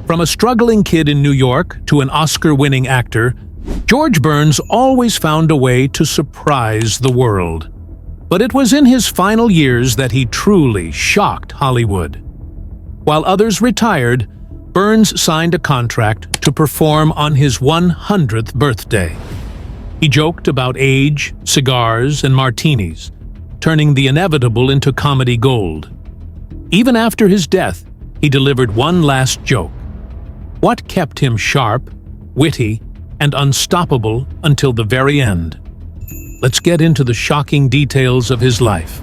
From a struggling kid in New York to an Oscar-winning actor, George Burns always found a way to surprise the world. But it was in his final years that he truly shocked Hollywood. While others retired, Burns signed a contract to perform on his 100th birthday. He joked about age, cigars, and martinis, turning the inevitable into comedy gold. Even after his death, he delivered one last joke. What kept him sharp, witty, and unstoppable until the very end? Let's get into the shocking details of his life.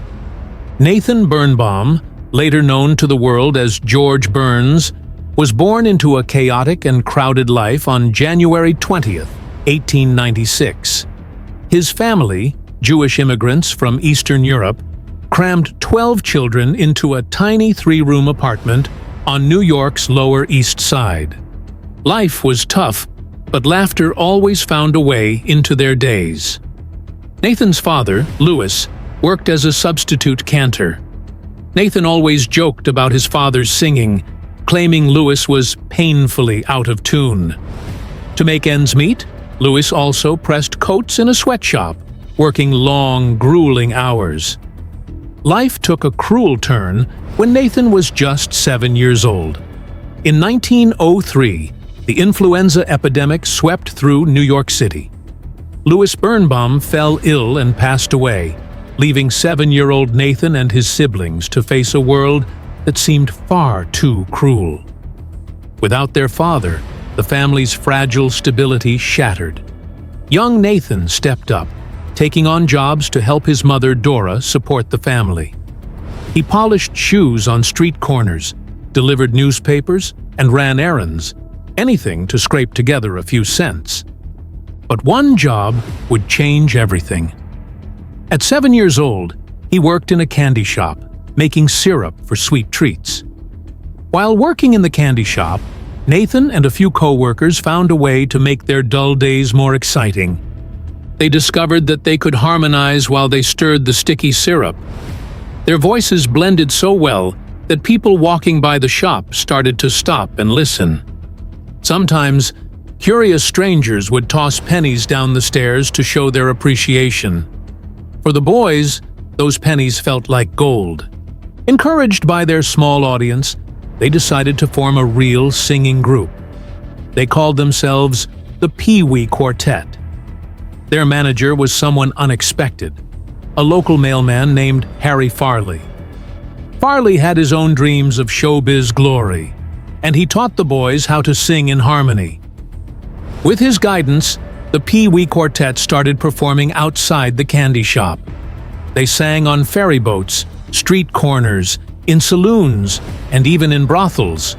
Nathan Birnbaum, later known to the world as George Burns, was born into a chaotic and crowded life on January 20th, 1896. His family, Jewish immigrants from Eastern Europe, crammed 12 children into a tiny 3-room apartment on New York's Lower East Side. Life was tough, but laughter always found a way into their days. Nathan's father, Louis, worked as a substitute cantor. Nathan always joked about his father's singing, claiming Louis was painfully out of tune. To make ends meet, Louis also pressed coats in a sweatshop, working long, grueling hours. Life took a cruel turn when Nathan was just 7 years old. In 1903, the influenza epidemic swept through New York City. Louis Birnbaum fell ill and passed away, leaving 7-year-old Nathan and his siblings to face a world that seemed far too cruel. Without their father, the family's fragile stability shattered. Young Nathan stepped up, taking on jobs to help his mother Dora support the family. He polished shoes on street corners, delivered newspapers, and ran errands, anything to scrape together a few cents. But one job would change everything. At 7 years old, he worked in a candy shop, making syrup for sweet treats. While working in the candy shop, Nathan and a few co-workers found a way to make their dull days more exciting. They discovered that they could harmonize while they stirred the sticky syrup. Their voices blended so well that people walking by the shop started to stop and listen. Sometimes, curious strangers would toss pennies down the stairs to show their appreciation. For the boys, those pennies felt like gold. Encouraged by their small audience, they decided to form a real singing group. They called themselves the Pee Wee Quartet. Their manager was someone unexpected, a local mailman named Harry Farley. Farley had his own dreams of showbiz glory, and he taught the boys how to sing in harmony. With his guidance, the Pee Wee Quartet started performing outside the candy shop. They sang on ferry boats, street corners, in saloons, and even in brothels.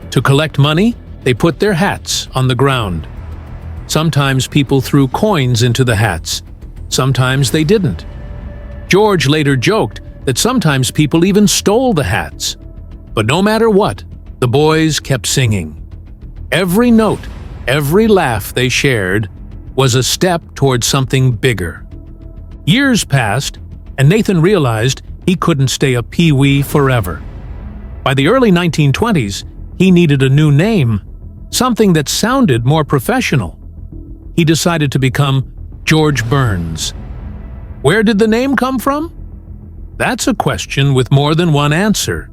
To collect money, they put their hats on the ground. Sometimes people threw coins into the hats. Sometimes they didn't. George later joked that sometimes people even stole the hats. But no matter what, the boys kept singing. Every note, every laugh they shared was a step towards something bigger. Years passed, and Nathan realized he couldn't stay a Pee-wee forever. By the early 1920s, he needed a new name, something that sounded more professional. He decided to become George Burns. Where did the name come from? That's a question with more than one answer.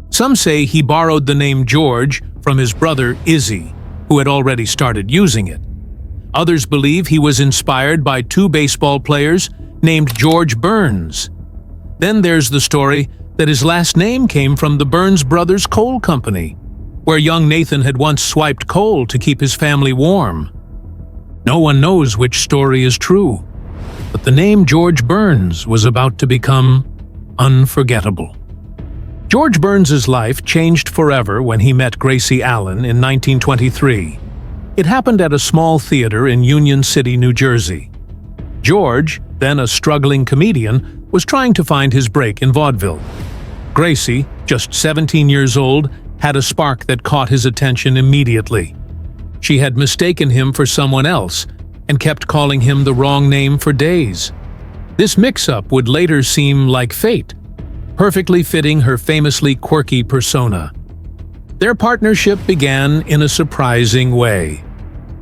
Some say he borrowed the name George from his brother Izzy, who had already started using it. Others believe he was inspired by 2 baseball players named George Burns. Then there's the story that his last name came from the Burns Brothers Coal Company, where young Nathan had once swiped coal to keep his family warm. No one knows which story is true, but the name George Burns was about to become unforgettable. George Burns's life changed forever when he met Gracie Allen in 1923. It happened at a small theater in Union City, New Jersey. George, then a struggling comedian, was trying to find his break in vaudeville. Gracie, just 17 years old, had a spark that caught his attention immediately. She had mistaken him for someone else and kept calling him the wrong name for days. This mix-up would later seem like fate, perfectly fitting her famously quirky persona. Their partnership began in a surprising way.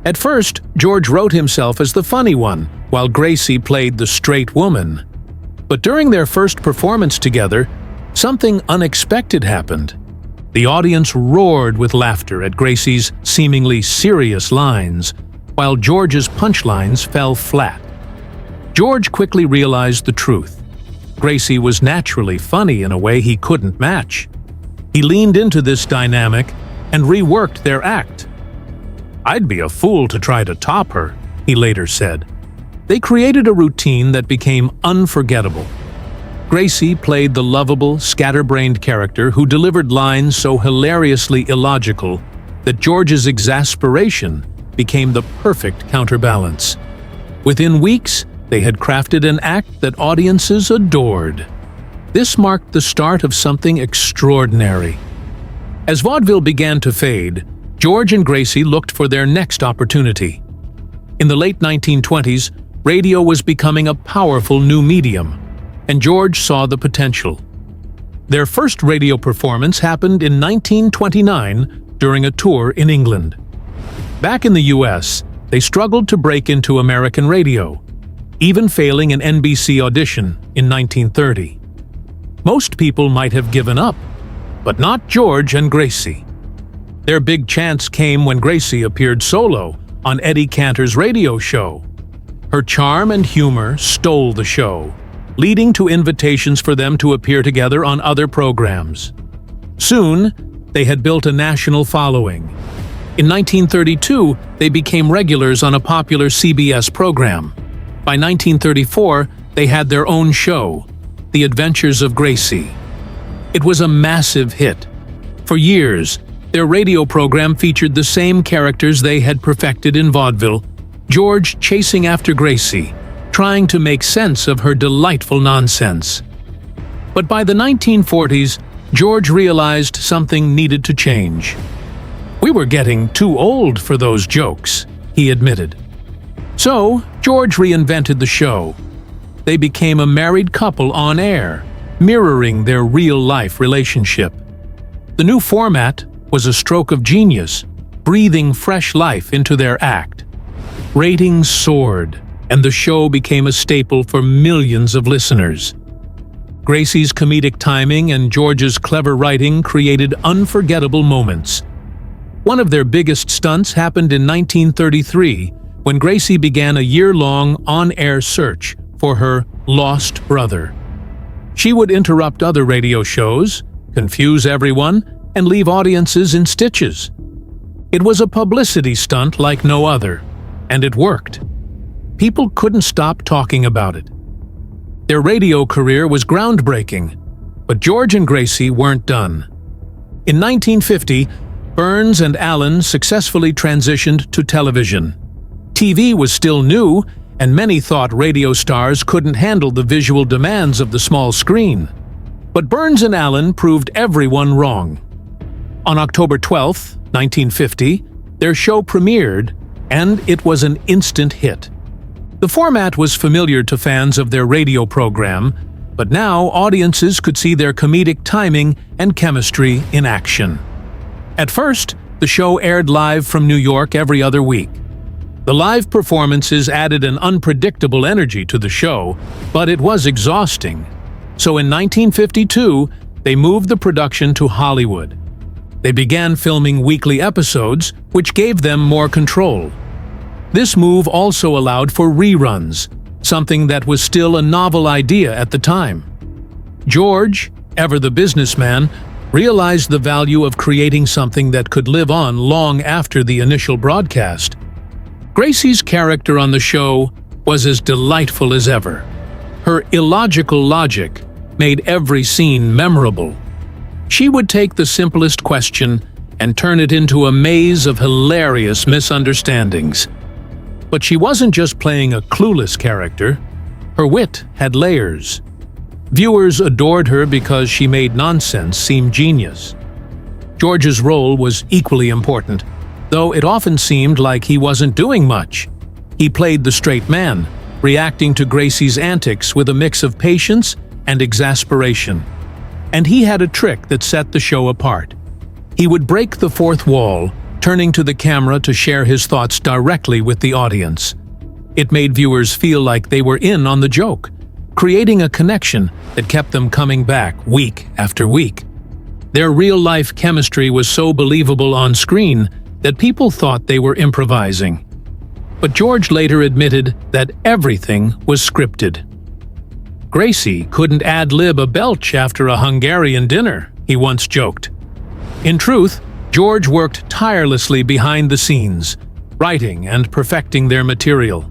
At first, George wrote himself as the funny one, while Gracie played the straight woman. But during their first performance together, something unexpected happened. The audience roared with laughter at Gracie's seemingly serious lines, while George's punchlines fell flat. George quickly realized the truth. Gracie was naturally funny in a way he couldn't match. He leaned into this dynamic and reworked their act. "I'd be a fool to try to top her," he later said. They created a routine that became unforgettable. Gracie played the lovable, scatterbrained character who delivered lines so hilariously illogical that George's exasperation became the perfect counterbalance. Within weeks, they had crafted an act that audiences adored. This marked the start of something extraordinary. As vaudeville began to fade, George and Gracie looked for their next opportunity. In the late 1920s, radio was becoming a powerful new medium, and George saw the potential. Their first radio performance happened in 1929 during a tour in England. Back in the US, they struggled to break into American radio, even failing an NBC audition in 1930. Most people might have given up, but not George and Gracie. Their big chance came when Gracie appeared solo on Eddie Cantor's radio show. Her charm and humor stole the show, leading to invitations for them to appear together on other programs. Soon, they had built a national following. In 1932, they became regulars on a popular CBS program. By 1934, they had their own show, The Adventures of Gracie. It was a massive hit. For years, their radio program featured the same characters they had perfected in vaudeville, George chasing after Gracie, trying to make sense of her delightful nonsense. But by the 1940s, George realized something needed to change. "We were getting too old for those jokes," he admitted. So, George reinvented the show. They became a married couple on air, mirroring their real-life relationship. The new format was a stroke of genius, breathing fresh life into their act. Ratings soared, and the show became a staple for millions of listeners. Gracie's comedic timing and George's clever writing created unforgettable moments. One of their biggest stunts happened in 1933, when Gracie began a year-long on-air search for her lost brother. She would interrupt other radio shows, confuse everyone, and leave audiences in stitches. It was a publicity stunt like no other, and it worked. People couldn't stop talking about it. Their radio career was groundbreaking, but George and Gracie weren't done. In 1950, Burns and Allen successfully transitioned to television. TV was still new, and many thought radio stars couldn't handle the visual demands of the small screen. But Burns and Allen proved everyone wrong. On October 12, 1950, their show premiered, and it was an instant hit. The format was familiar to fans of their radio program, but now audiences could see their comedic timing and chemistry in action. At first, the show aired live from New York every other week. The live performances added an unpredictable energy to the show, but it was exhausting. So in 1952, they moved the production to Hollywood. They began filming weekly episodes, which gave them more control. This move also allowed for reruns, something that was still a novel idea at the time. George, ever the businessman, realized the value of creating something that could live on long after the initial broadcast. Gracie's character on the show was as delightful as ever. Her illogical logic made every scene memorable. She would take the simplest question and turn it into a maze of hilarious misunderstandings. But she wasn't just playing a clueless character. Her wit had layers. Viewers adored her because she made nonsense seem genius. George's role was equally important, though it often seemed like he wasn't doing much. He played the straight man, reacting to Gracie's antics with a mix of patience and exasperation. And he had a trick that set the show apart. He would break the fourth wall, turning to the camera to share his thoughts directly with the audience. It made viewers feel like they were in on the joke, creating a connection that kept them coming back week after week. Their real-life chemistry was so believable on screen that people thought they were improvising. But George later admitted that everything was scripted. Gracie couldn't ad-lib a belch after a Hungarian dinner, he once joked. In truth, George worked tirelessly behind the scenes, writing and perfecting their material.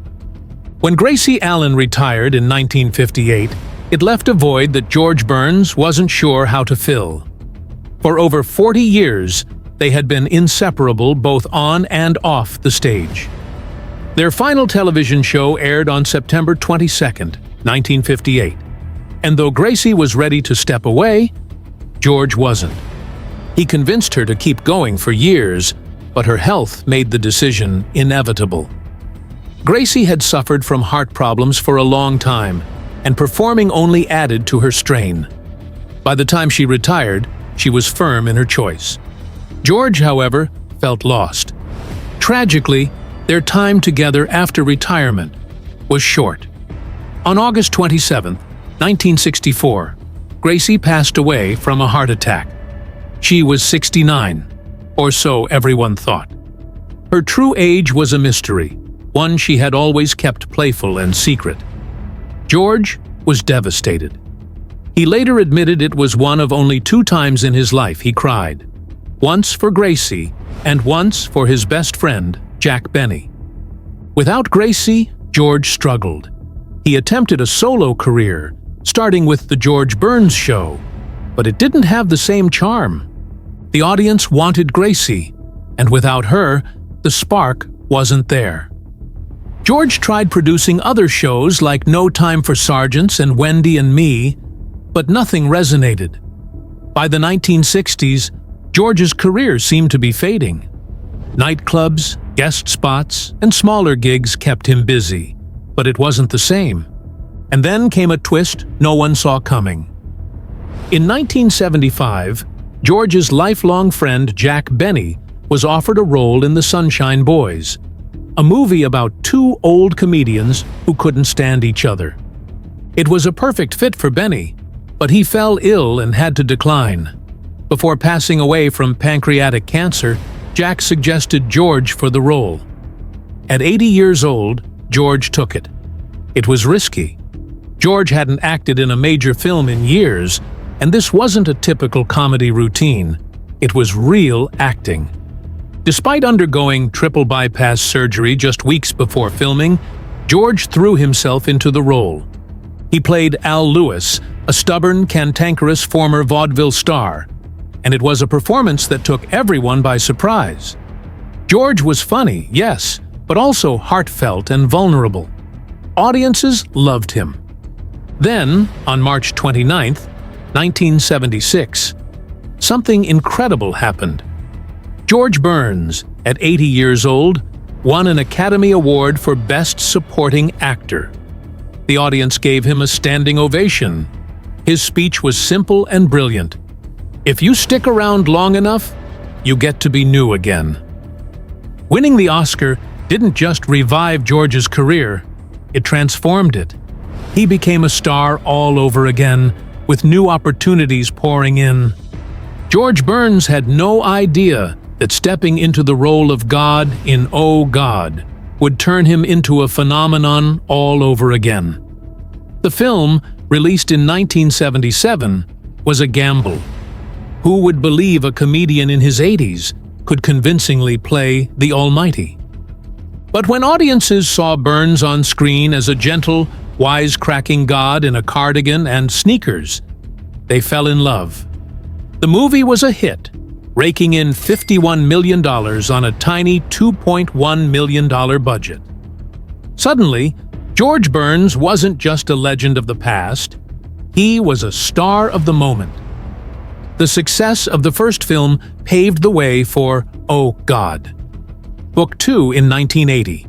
When Gracie Allen retired in 1958, it left a void that George Burns wasn't sure how to fill. For over 40 years, they had been inseparable both on and off the stage. Their final television show aired on September 22, 1958, and though Gracie was ready to step away, George wasn't. He convinced her to keep going for years, but her health made the decision inevitable. Gracie had suffered from heart problems for a long time, and performing only added to her strain. By the time she retired, she was firm in her choice. George, however, felt lost. Tragically, their time together after retirement was short. On August 27, 1964, Gracie passed away from a heart attack. She was 69, or so everyone thought. Her true age was a mystery, one she had always kept playful and secret. George was devastated. He later admitted it was one of only 2 times in his life he cried, once for Gracie and once for his best friend, Jack Benny. Without Gracie, George struggled. He attempted a solo career, starting with The George Burns Show, but it didn't have the same charm. The audience wanted Gracie, and without her, the spark wasn't there. George tried producing other shows like No Time for Sergeants and Wendy and Me, but nothing resonated. By the 1960s, George's career seemed to be fading. Nightclubs, guest spots, and smaller gigs kept him busy, but it wasn't the same. And then came a twist no one saw coming. In 1975, George's lifelong friend Jack Benny was offered a role in The Sunshine Boys, a movie about 2 old comedians who couldn't stand each other. It was a perfect fit for Benny, but he fell ill and had to decline. Before passing away from pancreatic cancer, Jack suggested George for the role. At 80 years old, George took it. It was risky. George hadn't acted in a major film in years, and this wasn't a typical comedy routine. It was real acting. Despite undergoing triple bypass surgery just weeks before filming, George threw himself into the role. He played Al Lewis, a stubborn, cantankerous former vaudeville star, and it was a performance that took everyone by surprise. George was funny, yes, but also heartfelt and vulnerable. Audiences loved him. Then, on March 29, 1976, something incredible happened. George Burns, at 80 years old, won an Academy Award for Best Supporting Actor. The audience gave him a standing ovation. His speech was simple and brilliant. If you stick around long enough, you get to be new again. Winning the Oscar didn't just revive George's career, it transformed it. He became a star all over again, with new opportunities pouring in. George Burns had no idea that stepping into the role of God in Oh God would turn him into a phenomenon all over again. The film, released in 1977, was a gamble. Who would believe a comedian in his 80s could convincingly play the Almighty? But when audiences saw Burns on screen as a gentle, wisecracking God in a cardigan and sneakers, they fell in love. The movie was a hit, raking in $51 million on a tiny $2.1 million budget. Suddenly, George Burns wasn't just a legend of the past, he was a star of the moment. The success of the first film paved the way for Oh God, Book 2 in 1980.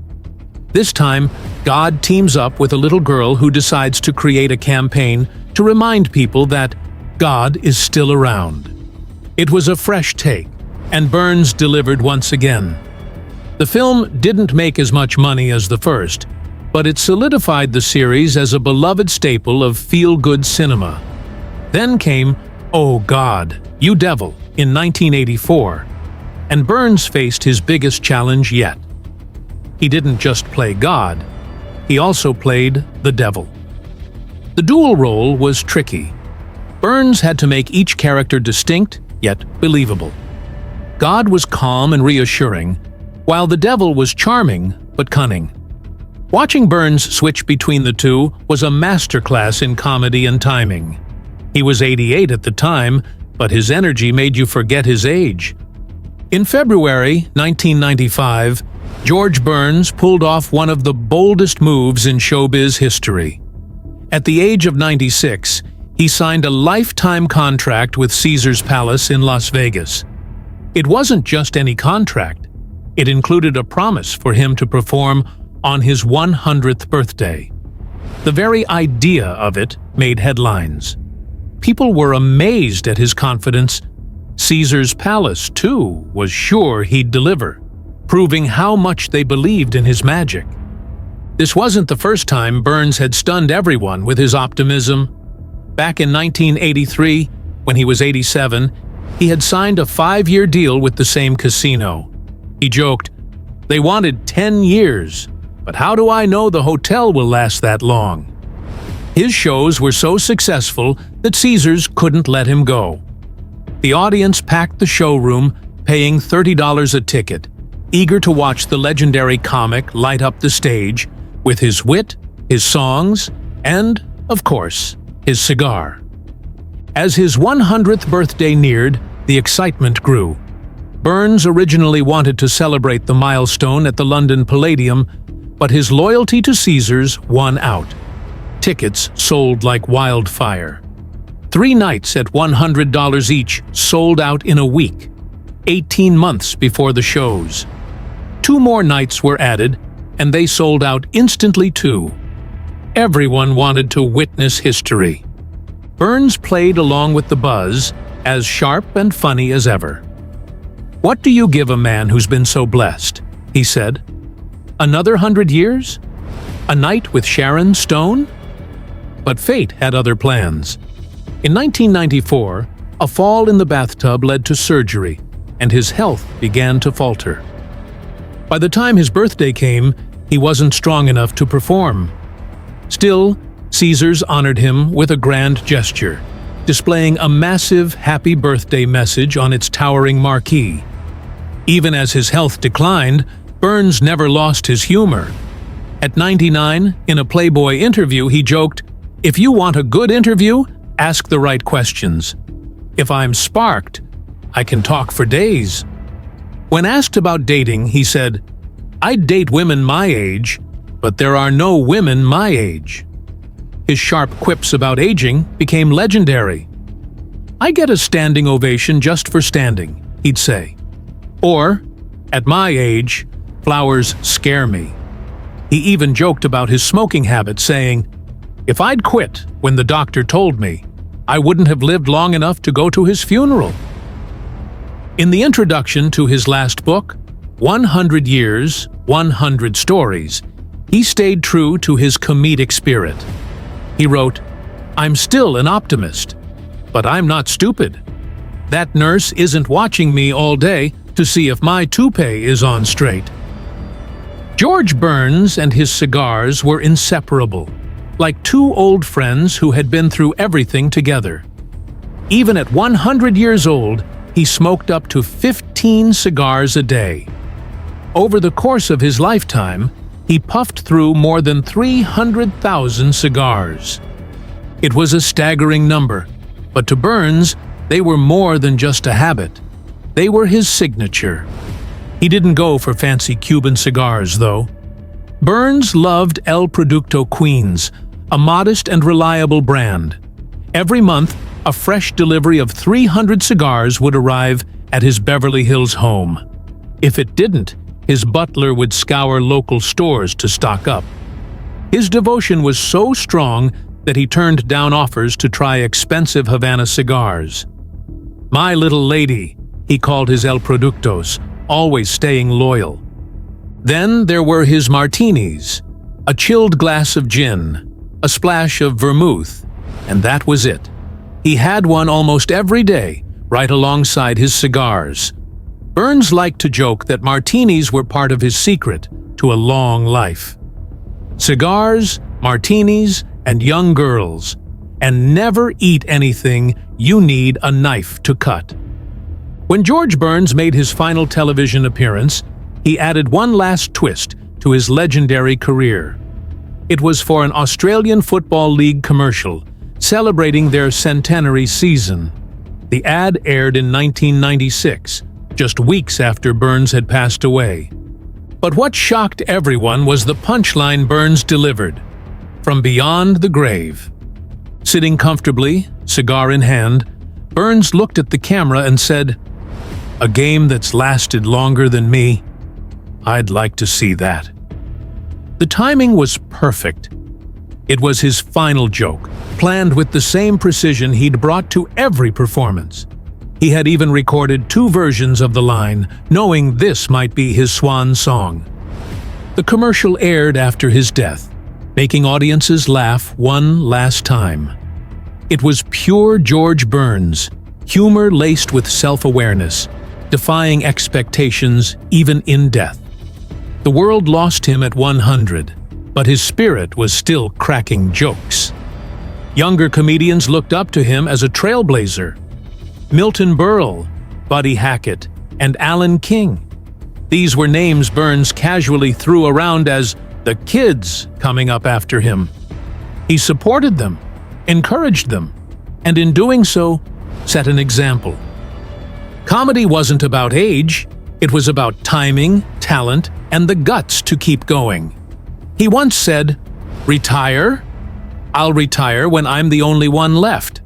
This time, God teams up with a little girl who decides to create a campaign to remind people that God is still around. It was a fresh take, And Burns delivered once again. The film didn't make as much money as the first, but it solidified the series as a beloved staple of feel-good cinema. Then came Oh God, You Devil in 1984, and Burns faced his biggest challenge yet. He didn't just play God, he also played the devil. The dual role was tricky. Burns had to make each character distinct, yet believable. God was calm and reassuring, while the devil was charming but cunning. Watching Burns switch between the two was a masterclass in comedy and timing. He was 88 at the time, but his energy made you forget his age. In February 1995, George Burns pulled off one of the boldest moves in showbiz history. At the age of 96, he signed a lifetime contract with Caesars Palace in Las Vegas. It wasn't just any contract. It included a promise for him to perform on his 100th birthday. The very idea of it made headlines. People were amazed at his confidence. Caesar's Palace, too, was sure he'd deliver, proving how much they believed in his magic. This wasn't the first time Burns had stunned everyone with his optimism. Back in 1983, when he was 87, he had signed a 5-year deal with the same casino. He joked, "They wanted 10 years, but how do I know the hotel will last that long?" His shows were so successful that Caesars couldn't let him go. The audience packed the showroom, paying $30 a ticket, eager to watch the legendary comic light up the stage with his wit, his songs, and, of course, his cigar. As his 100th birthday neared, the excitement grew. Burns originally wanted to celebrate the milestone at the London Palladium, but his loyalty to Caesars won out. Tickets sold like wildfire. 3 nights at $100 each sold out in a week, 18 months before the shows. 2 more nights were added, and they sold out instantly too. Everyone wanted to witness history. Burns played along with the buzz, as sharp and funny as ever. "What do you give a man who's been so blessed?" he said. "Another 100 years? A night with Sharon Stone?" But fate had other plans. In 1994, a fall in the bathtub led to surgery, and his health began to falter. By the time his birthday came, he wasn't strong enough to perform. Still, Caesars honored him with a grand gesture, displaying a massive happy birthday message on its towering marquee. Even as his health declined, Burns never lost his humor. At 99, in a Playboy interview, he joked, "If you want a good interview, ask the right questions. If I'm sparked, I can talk for days." When asked about dating, he said, "I'd date women my age, but there are no women my age." His sharp quips about aging became legendary. "I get a standing ovation just for standing," he'd say. Or, "At my age, flowers scare me." He even joked about his smoking habit, saying, "If I'd quit when the doctor told me, I wouldn't have lived long enough to go to his funeral." In the introduction to his last book, 100 Years, 100 Stories, he stayed true to his comedic spirit. He wrote, "I'm still an optimist, but I'm not stupid. That nurse isn't watching me all day to see if my toupee is on straight." George Burns and his cigars were inseparable, like 2 old friends who had been through everything together. Even at 100 years old, he smoked up to 15 cigars a day. Over the course of his lifetime, he puffed through more than 300,000 cigars. It was a staggering number, but to Burns, they were more than just a habit. They were his signature. He didn't go for fancy Cuban cigars, though. Burns loved El Producto Queens, a modest and reliable brand. Every month, a fresh delivery of 300 cigars would arrive at his Beverly Hills home. If it didn't, his butler would scour local stores to stock up. His devotion was so strong that he turned down offers to try expensive Havana cigars. "My little lady," he called his El Productos, always staying loyal. Then there were his martinis, a chilled glass of gin, a splash of vermouth, and that was it. He had one almost every day, right alongside his cigars. Burns liked to joke that martinis were part of his secret to a long life. Cigars, martinis, and young girls, and never eat anything you need a knife to cut. When George Burns made his final television appearance, he added one last twist to his legendary career. It was for an Australian Football League commercial celebrating their centenary season. The ad aired in 1996, just weeks after Burns had passed away. But what shocked everyone was the punchline Burns delivered from beyond the grave. Sitting comfortably, cigar in hand, Burns looked at the camera and said, "A game that's lasted longer than me? I'd like to see that." The timing was perfect. It was his final joke, planned with the same precision he'd brought to every performance. He had even recorded 2 versions of the line, knowing this might be his swan song. The commercial aired after his death, making audiences laugh one last time. It was pure George Burns, humor laced with self-awareness, defying expectations even in death. The world lost him at 100, but his spirit was still cracking jokes. Younger comedians looked up to him as a trailblazer. Milton Berle, Buddy Hackett, and Alan King. These were names Burns casually threw around as the kids coming up after him. He supported them, encouraged them, and in doing so, set an example. Comedy wasn't about age, it was about timing, talent, and the guts to keep going. He once said, "Retire? I'll retire when I'm the only one left."